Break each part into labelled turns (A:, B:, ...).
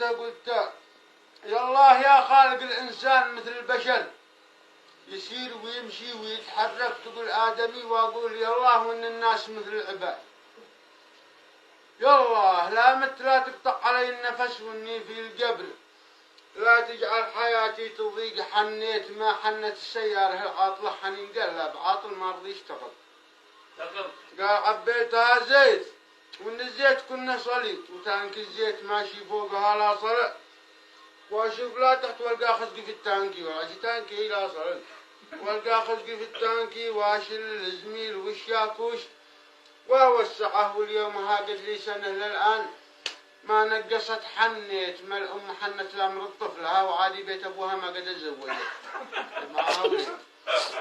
A: قلت يا الله يا خالق الإنسان مثل البشر يسير ويمشي ويتحرك تقول آدمي، وأقول يا الله وإن الناس مثل العباد. يا الله لا تقطع علي النفس وإني في القبر، لا تجعل حياتي تضيق. حنيت ما حنت السيارة العاطلة، حنين قلب عاطل ما رضي يشتغل. قال عبيتها زيت، وإن الزيت كنا صليط، وتانك الزيت ماشي فوقها لا صلع، واشوف لا تحت والقى خزقي في التانكي، وعشي تانكي لا صلع والقى خزقي في التانكي، واشيل الزميل والشاكوش ووسعه. واليوم ها قد لي سنة للآن ما نقصت. حنيت ما الأم حنت لامر طفلها، وعادي بيت أبوها ما قد تزوجت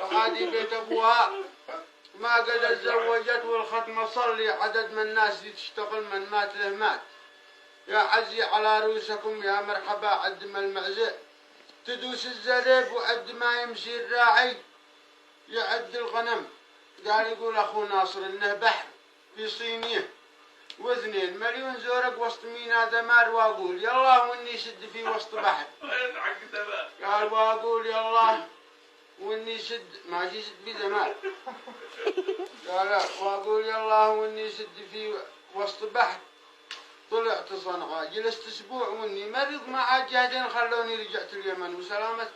A: وعادي بيت أبوها ما قد تزوجت. والختمة صلي عدد من الناس اللي تشتغل، من مات له مات. يا عزي على رؤوسكم يا مرحبا عد ما المعزة تدوس الزريب، وعد ما يمشي الراعي يعد الغنم. قال يقول أخو ناصر إنه بحر في صينية و2 مليون زورق وسط مينا دمار، واقول يا الله واني شد في وسط بحر. قال واقول يا الله واني شد ماشي شد في دمار. قال واقول يا الله واني شد في وسط بحر. طلعت صنعاء جلست اسبوع واني مريض مع جهدين خلوني رجعت اليمن وسلامتكم.